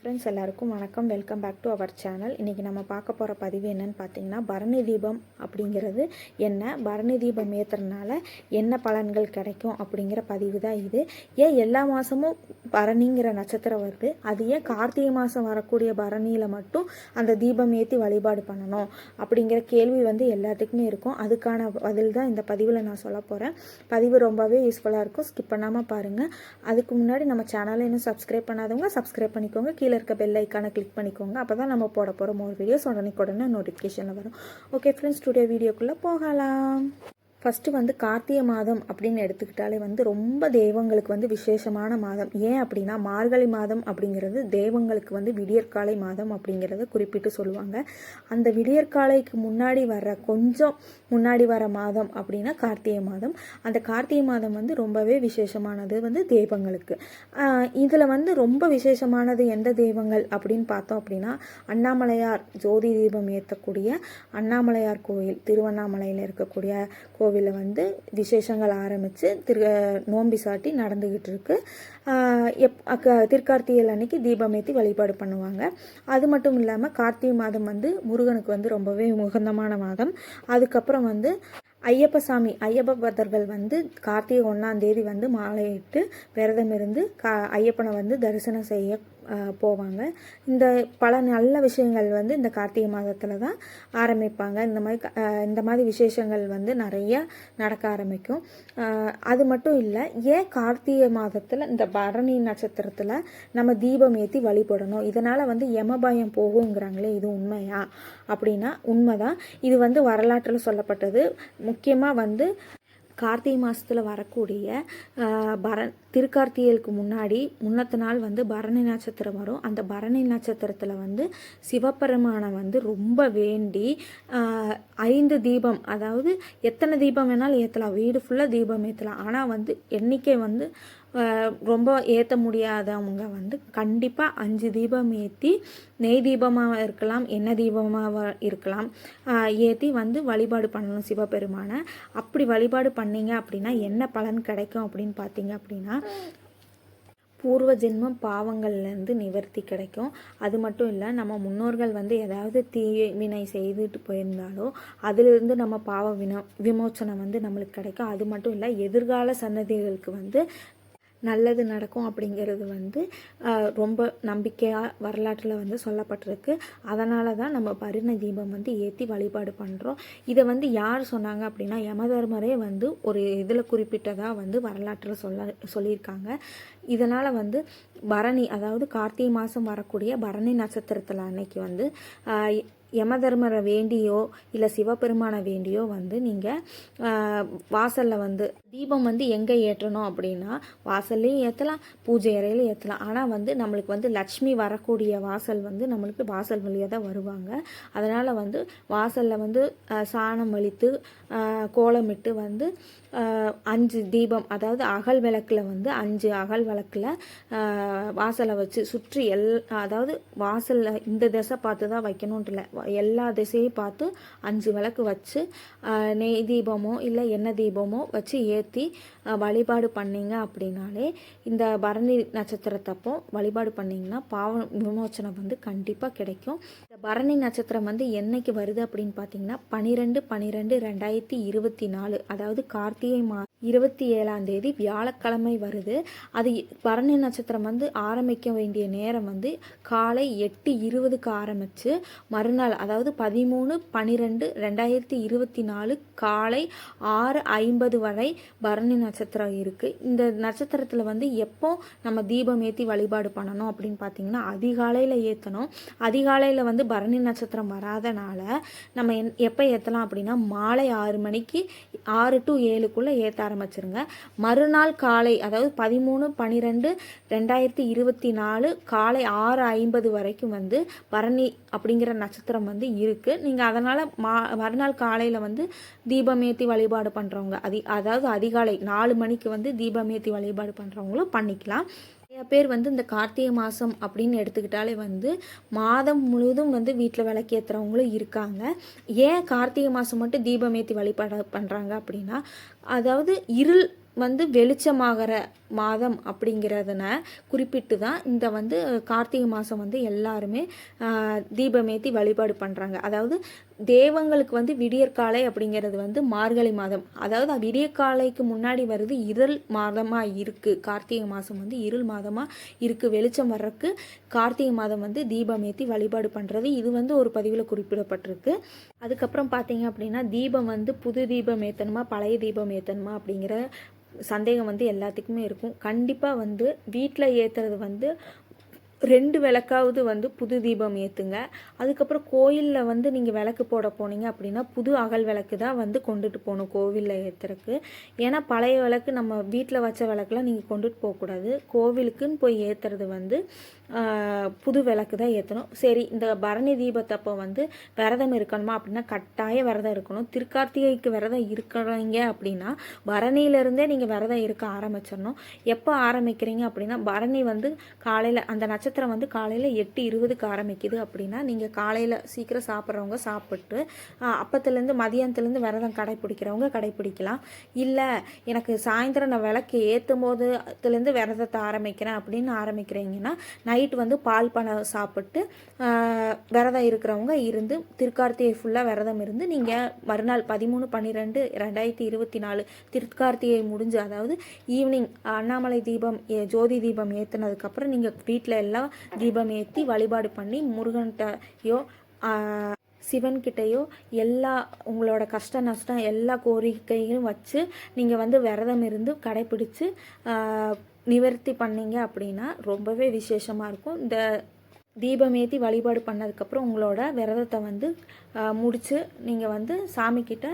Friends எல்லாருக்கும் வணக்கம். Welcome back to our channel. இன்றைக்கி நம்ம பார்க்க போகிற பதிவு என்னன்னு பார்த்தீங்கன்னா, பரணி தீபம் அப்படிங்கிறது என்ன, பரணி தீபம் ஏற்றுறதுனால என்ன பலன்கள் கிடைக்கும் அப்படிங்கிற பதிவு தான் இது. ஏன் எல்லா மாதமும் பரணிங்கிற நட்சத்திரம் வருது, அது ஏன் கார்த்திகை மாதம் வரக்கூடிய பரணியில் மட்டும் அந்த தீபம் ஏற்றி வழிபாடு பண்ணணும் அப்படிங்கிற கேள்வி எல்லாத்துக்குமே இருக்கும். அதுக்கான பதில் தான் இந்த பதிவில் நான் சொல்ல போகிறேன். பதிவு ரொம்பவே யூஸ்ஃபுல்லாக இருக்கும், ஸ்கிப் பண்ணாமல் பாருங்கள். அதுக்கு முன்னாடி நம்ம சேனலை இன்னும் சப்ஸ்கிரைப் பண்ணாதவங்க சப்ஸ்கிரைப் பண்ணிக்கோங்க. கீழே இருக்க பெல் ஐக்கானை கிளிக் பண்ணிக்கோங்க. அப்போ தான் நம்ம போட போகிற மோர் வீடியோஸ் உடனே நோட்டிஃபிகேஷனில் வரும். ஓகே ஃப்ரெண்ட்ஸ், டுடே வீடியோக்குள்ளே போகலாம். ஃபஸ்ட்டு கார்த்திகை மாதம் அப்படின்னு எடுத்துக்கிட்டாலே ரொம்ப தெய்வங்களுக்கு விசேஷமான மாதம். ஏன் அப்படின்னா, மார்கழி மாதம் அப்படிங்கிறது தெய்வங்களுக்கு விடியற்காலை மாதம் அப்படிங்கிறத குறிப்பிட்டு சொல்லுவாங்க. அந்த விடியற்காலைக்கு முன்னாடி கொஞ்சம் முன்னாடி வர மாதம் அப்படின்னா கார்த்திகை மாதம். அந்த கார்த்திகை மாதம் ரொம்பவே விசேஷமானது தெய்வங்களுக்கு. இதில் ரொம்ப விசேஷமானது எந்த தெய்வங்கள் அப்படின்னு பார்த்தோம் அப்படின்னா, அண்ணாமலையார் ஜோதி தீபம் ஏற்றக்கூடிய அண்ணாமலையார் கோயில், திருவண்ணாமலையில் இருக்கக்கூடிய கோவிலில் விசேஷங்கள் ஆரம்பித்து நோம்பி சாட்டி நடந்துக்கிட்டு இருக்கு. திருக்கார்த்திகை அன்னைக்கு தீபமேற்றி வழிபாடு பண்ணுவாங்க. அது மட்டும் இல்லாமல் கார்த்திகை மாதம் முருகனுக்கு ரொம்பவே உகந்தமான மாதம். அதுக்கப்புறம் ஐயப்ப பக்தர்கள் கார்த்திகை 1ஆம் தேதி மாலையிட்டு விரதம் இருந்து ஐயப்பனை தரிசனம் செய்ய போவாங்க. இந்த பல நல்ல விஷயங்கள் இந்த கார்த்திகை மாதத்தில் தான் ஆரம்பிப்பாங்க. இந்த மாதிரி விசேஷங்கள் நிறைய நடக்க ஆரம்பிக்கும். அது மட்டும் இல்லை, ஏன் கார்த்திகை மாதத்தில் இந்த பரணி நட்சத்திரத்தில் நம்ம தீபம் ஏற்றி வழிபடணும், இதனால் யமபயம் போகுங்கிறாங்களே, இது உண்மையா அப்படின்னா உண்மைதான். இது வரலாற்றில் சொல்லப்பட்டது. முக்கியமாக கார்த்திகை மாதத்தில் வரக்கூடிய திருக்கார்த்திகைக்கு முன்னத்த நாள் பரணி நட்சத்திரம் வரும். அந்த பரணி நட்சத்திரத்தில் சிவபெருமானை ரொம்ப வேண்டி 5 தீபம், அதாவது எத்தனை தீபம் வேணாலும் ஏற்றலாம், வீடு ஃபுல்லாக தீபம் ஏற்றலாம். ஆனால் எண்ணிக்கை ரொம்ப ஏற்ற முடியாதவங்க கண்டிப்பாக 5 தீபம் ஏற்றி, நெய் தீபமாக இருக்கலாம், எண்ணெய் தீபமாக இருக்கலாம், ஏற்றி வழிபாடு பண்ணணும் சிவபெருமானை. அப்படி வழிபாடு பண்ணீங்க அப்படின்னா என்ன பலன் கிடைக்கும் அப்படின்னு பார்த்தீங்க அப்படின்னா, பூர்வ ஜென்மம் பாவங்கள்லேருந்து நிவர்த்தி கிடைக்கும். அது மட்டும் இல்லை, நம்ம முன்னோர்கள் ஏதாவது தீவினை செய்துட்டு போயிருந்தாலோ அதிலிருந்து நம்ம பாவ விமோச்சனம் நம்மளுக்கு கிடைக்கும். அது மட்டும் இல்லை, எதிர்கால சன்னதிகளுக்கு நல்லது நடக்கும் அப்படிங்கிறது ரொம்ப நம்பிக்கையாக வரலாற்றில் சொல்லப்பட்டிருக்கு. அதனால தான் நம்ம பரணி தீபம் ஏற்றி வழிபாடு பண்ணுறோம். இதை யார் சொன்னாங்க அப்படின்னா, யமதர்மரே ஒரு இதில் குறிப்பிட்டதாக வரலாற்றில் சொல்லியிருக்காங்க. இதனால் பரணி, அதாவது கார்த்திகை மாதம் வரக்கூடிய பரணி நட்சத்திரத்தில் அன்னைக்கு யமதர்மரை வேண்டியோ இல்லை சிவபெருமானை வேண்டியோ நீங்கள் வாசலில் தீபம் எங்கே ஏற்றணும் அப்படின்னா, வாசல்லையும் ஏற்றலாம், பூஜை அறையிலையும் ஏற்றலாம். ஆனால் நம்மளுக்கு லட்சுமி வரக்கூடிய வாசல் நம்மளுக்கு வாசல் வழியாக தான் வருவாங்க. அதனால் வாசலில் சாணம் வலித்து கோலமிட்டு 5 தீபம், அதாவது அகல் விளக்கில் 5 அகல் விளக்கில் வாசலை வச்சு சுற்றி அதாவது வாசலில் இந்த திசை பார்த்து தான் வைக்கணுன்ட்டு இல்லை, எல்லா திசையும் பார்த்து 5 விளக்கு வச்சு நெய் தீபமோ இல்லை எண்ணெய் தீபமோ வச்சு ஏற்றி வழிபாடு பண்ணிங்க அப்படின்னாலே, இந்த பரணி நட்சத்திரத்தப்போ வழிபாடு பண்ணிங்கன்னா பாவ விமோச்சனம் கண்டிப்பாக கிடைக்கும். இந்த பரணி நட்சத்திரம் என்னைக்கு வருது அப்படின்னு பார்த்தீங்கன்னா, 12/12/2024, அதாவது கார்த்திகை 27ஆம் தேதி வியாழக்கிழமை வருது. அது பரணி நட்சத்திரம் ஆரம்பிக்க வேண்டிய நேரம் காலை 8:20க்கு ஆரம்பித்து மறுநாள், அதாவது 13/12/2024 காலை 6:50 வரை பரணி நட்சத்திரம் இருக்குது. இந்த நட்சத்திரத்தில் எப்போ நம்ம தீபம் ஏற்றி வழிபாடு பண்ணணும் அப்படின்னு பார்த்தீங்கன்னா, அதிகாலையில் ஏற்றணும். அதிகாலையில் பரணி நட்சத்திரம் வராதனால நம்ம எப்போ ஏற்றலாம் அப்படின்னா, மாலை 6 மணிக்கு 6 to 7க்குள்ளே ஏற்ற ஆரம்பிச்சிருங்க. மறுநாள் காலை, அதாவது 13/12/2024 காலை 6:50 வரைக்கும் பரணி அப்படிங்கிற நட்சத்திரம் இருக்குது. நீங்கள் அதனால் மறுநாள் காலையில் தீபம் ஏற்றி வழிபாடு பண்ணுறவங்க, அதாவது அதிகாலை 4 மணிக்கு தீபம் ஏற்றி வழிபாடு பண்ணுறவங்களும் பண்ணிக்கலாம். நிறைய பேர் இந்த கார்த்திகை மாதம் அப்படின்னு எடுத்துக்கிட்டாலே மாதம் முழுவதும் வீட்டில் விளக்கேற்றுறவங்களும் இருக்காங்க. ஏன் கார்த்திகை மாதம் மட்டும் தீபம் ஏற்றி வழிபாடு பண்ணுறாங்க அப்படின்னா, அதாவது இருள் வெளிச்சமாகிற மாதம் அப்படிங்கிறதுன குறிப்பிட்டு தான் இந்த வந்து கார்த்திகை மாதம் வந்து எல்லாருமே தீபமேத்தி வழிபாடு பண்ணுறாங்க. அதாவது தேவங்களுக்கு வந்து விடியற்காலை அப்படிங்கிறது வந்து மார்கழி மாதம், அதாவது விடியற்காலைக்கு முன்னாடி வருது இருள் மாதமாக இருக்குது. கார்த்திகை மாதம் வந்து இருள் மாதமாக இருக்குது. வெளிச்சம் வர்றதுக்கு கார்த்திகை மாதம் வந்து தீபமேத்தி வழிபாடு பண்ணுறது இது வந்து ஒரு பதிவில் குறிப்பிடப்பட்டிருக்கு. அதுக்கப்புறம் பார்த்தீங்க அப்படின்னா தீபம் வந்து புது தீபம் ஏற்றணுமா பழைய தீபம் ஏற்றணுமா அப்படிங்கிற சந்தேகம் வந்து எல்லாத்துக்குமே இருக்கும். கண்டிப்பாக வந்து வீட்டில் ஏற்றுறது வந்து 2 விளக்காவது வந்து புது தீபம் ஏற்றுங்க. அதுக்கப்புறம் கோயிலில் வந்து நீங்கள் விளக்கு போட போனீங்க அப்படின்னா புது அகல் விளக்கு தான் வந்து கொண்டுட்டு போகணும் கோவிலில் ஏற்றுறக்கு. ஏன்னா பழைய விளக்கு நம்ம வீட்டில் வச்ச விளக்குலாம் நீங்கள் கொண்டுட்டு போகக்கூடாது. கோவிலுக்குன்னு போய் ஏற்றுறது வந்து புது விளக்கு தான் ஏற்றணும். சரி, இந்த பரணி தீபத்தப்போ வந்து விரதம் இருக்கணுமா அப்படின்னா கட்டாய விரதம் இருக்கணும். திருக்கார்த்திகைக்கு விரதம் இருக்கிறீங்க அப்படின்னா பரணியிலேருந்தே நீங்கள் விரதம் இருக்க ஆரம்பிச்சிடணும். எப்போ ஆரம்பிக்கிறீங்க அப்படின்னா பரணி வந்து காலையில் அந்த நட்சத்திரம் வந்து காலையில் 8:20க்கு ஆரம்பிக்குது அப்படின்னா நீங்கள் காலையில் சீக்கிரம் சாப்பிட்றவங்க சாப்பிட்டு அப்பத்துலேருந்து மதியானத்துலேருந்து விரதம் கடைப்பிடிக்கிறவங்க கடைப்பிடிக்கலாம். இல்லை எனக்கு சாயந்தரம் நான் விளக்கு ஏற்றும் போதுலேருந்து விரதத்தை ஆரம்பிக்கிறேன் அப்படின்னு ஆரம்பிக்கிறீங்கன்னா நைட் வந்து பால் பழம் சாப்பிட்டு விரதம் இருக்கிறவங்க இருந்து திருக்கார்த்திகை ஃபுல்லாக விரதம் இருந்து நீங்கள் மறுநாள் 13/12/2024 திருக்கார்த்திகை முடிஞ்சு அதாவது ஈவினிங் அண்ணாமலை தீபம் ஜோதி தீபம் ஏற்றினதுக்கப்புறம் நீங்கள் வீட்டில் எல்லாம் தீபம் ஏற்றி வழிபாடு பண்ணி முருகன்கிட்டயோ சிவன்கிட்டையோ எல்லா உங்களோட கஷ்ட நஷ்டம் எல்லா கோரிக்கைகளும் வச்சு நீங்கள் வந்து விரதம் இருந்து கடைப்பிடிச்சு நிவர்த்தி பண்ணீங்க அப்படின்னா ரொம்பவே விசேஷமாக இருக்கும். இந்த தீபமேத்தி வழிபாடு பண்ணதுக்கப்புறம் உங்களோட விரதத்தை வந்து முடித்து நீங்கள் வந்து சாமிக்கிட்ட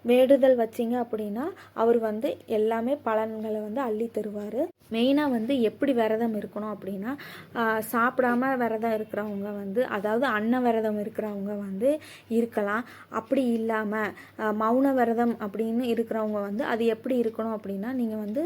வேண்டுதல் வச்சிங்க அப்படின்னா அவர் வந்து எல்லாமே பலன்களை வந்து அள்ளி தருவார். மெயினாக வந்து எப்படி விரதம் இருக்கணும் அப்படின்னா சாப்பிடாம விரதம் இருக்கிறவங்க வந்து அதாவது அன்ன விரதம் இருக்கிறவங்க வந்து இருக்கலாம். அப்படி இல்லாமல் மௌன விரதம் அப்படின்னு இருக்கிறவங்க வந்து அது எப்படி இருக்கணும் அப்படின்னா நீங்கள் வந்து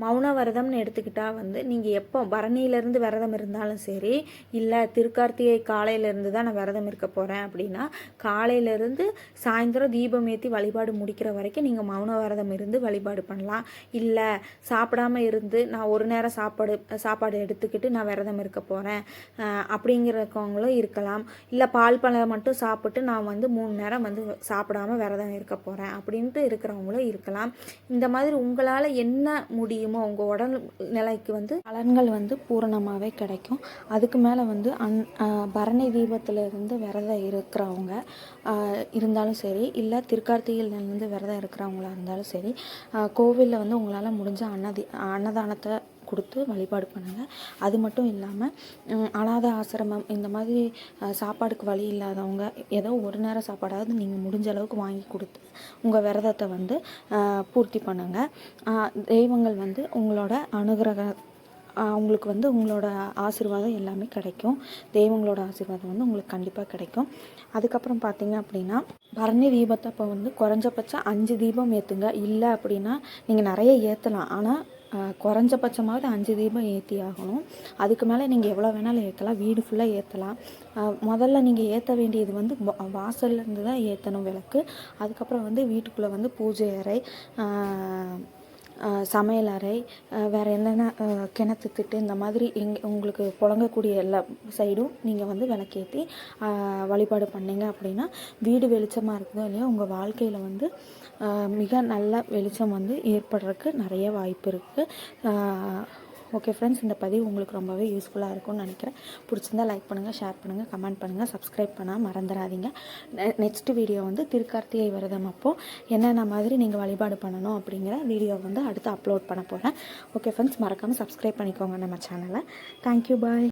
மௌன விரதம்னு எடுத்துக்கிட்டால் வந்து நீங்கள் எப்போ பரணியிலேருந்து விரதம் இருந்தாலும் சரி, இல்லை திருக்கார்த்திகை காலையிலேருந்து தான் நான் விரதம் இருக்க போகிறேன் அப்படின்னா காலையிலேருந்து சாயந்தரம் தீபம் ஏற்றி வழிபாடு முடிக்கிற வரைக்கும் நீங்கள் மௌன விரதம் இருந்து வழிபாடு பண்ணலாம். இல்லை சாப்பிடாமல் இருந்து நான் ஒரு நேரம் சாப்பாடு எடுத்துக்கிட்டு நான் விரதம் இருக்க போகிறேன் அப்படிங்கிறவங்களும் இருக்கலாம். இல்லை பால் பழம் மட்டும் சாப்பிட்டு நான் வந்து 3 நேரம் வந்து சாப்பிடாமல் விரதம் இருக்க போகிறேன் அப்படின்ட்டு இருக்கிறவங்களும் இருக்கலாம். இந்த மாதிரி உங்களால் என்ன முடியும் உங்கள் உடல் நிலைக்கு வந்து பலன்கள் வந்து பூரணமாகவே கிடைக்கும். அதுக்கு மேலே வந்து பரணி தீபத்திலிருந்து விரதம் இருக்கிறவங்க இருந்தாலும் சரி, இல்லை திருக்கார்த்திகையிலேருந்து விரதம் இருக்கிறவங்களா இருந்தாலும் சரி, கோவிலில் வந்து உங்களால் முடிஞ்ச அன்னதானத்தை கொடுத்து வழிபாடு பண்ணுங்கள். அது மட்டும் இல்லாமல் அனாதை ஆசிரமம் இந்த மாதிரி சாப்பாடுக்கு வழி இல்லாதவங்க ஏதோ ஒரு நேரம் சாப்பாடாவது நீங்கள் முடிஞ்ச அளவுக்கு வாங்கி கொடுத்து உங்கள் விரதத்தை வந்து பூர்த்தி பண்ணுங்கள். தெய்வங்கள் வந்து உங்களோட உங்களுக்கு வந்து உங்களோட ஆசீர்வாதம் எல்லாமே கிடைக்கும். தெய்வங்களோட ஆசீர்வாதம் வந்து உங்களுக்கு கண்டிப்பாக கிடைக்கும். அதுக்கப்புறம் பார்த்தீங்க அப்படின்னா பரணி தீபத்தை அப்போ வந்து குறைஞ்சபட்சம் 5 தீபம் ஏற்றுங்க. இல்லை அப்படின்னா நீங்கள் நிறைய ஏற்றலாம், ஆனால் குறைஞ்சபட்சமாவது 5 தீபம் ஏற்றி ஆகணும். அதுக்கு மேலே நீங்கள் எவ்வளோ வேணாலும் ஏற்றலாம், வீடு ஃபுல்லாக ஏற்றலாம். முதல்ல நீங்கள் ஏற்ற வேண்டியது வந்து வாசல்லேருந்து தான் ஏற்றணும் விளக்கு. அதுக்கப்புறம் வந்து வீட்டுக்குள்ளே வந்து பூஜை அறை, சமையல் அறை, வேறு என்னென்ன கிணத்து திட்டு இந்த மாதிரி உங்களுக்கு புழங்கக்கூடிய எல்லா சைடும் நீங்கள் வந்து விளக்கேற்றி வழிபாடு பண்ணிங்க அப்படின்னா வீடு வெளிச்சமாக இருக்குதோ இல்லையா உங்கள் வாழ்க்கையில் வந்து மிக நல்ல வெளிச்சம் வந்து ஏற்படுறதுக்கு நிறைய வாய்ப்பு இருக்குது. ஓகே ஃப்ரெண்ட்ஸ், இந்த பதிவு உங்களுக்கு ரொம்பவே யூஸ்ஃபுல்லாக இருக்கும்னு நினைக்கிறேன். பிடிச்சிருந்தா லைக் பண்ணுங்கள், ஷேர் பண்ணுங்கள், கமெண்ட் பண்ணுங்கள், சப்ஸ்கிரைப் பண்ணால் மறந்துடாதீங்க. நெக்ஸ்ட் வீடியோ வந்து திருக்கார்த்திகை விரதம் அப்போது என்னென்ன மாதிரி நீங்கள் வழிபாடு பண்ணணும் அப்படிங்கிற வீடியோ வந்து அடுத்து அப்லோட் பண்ண போகிறேன். ஓகே ஃப்ரெண்ட்ஸ், மறக்காமல் சப்ஸ்கிரைப் பண்ணிக்கோங்க நம்ம சேனலை. தேங்க்யூ, பாய்.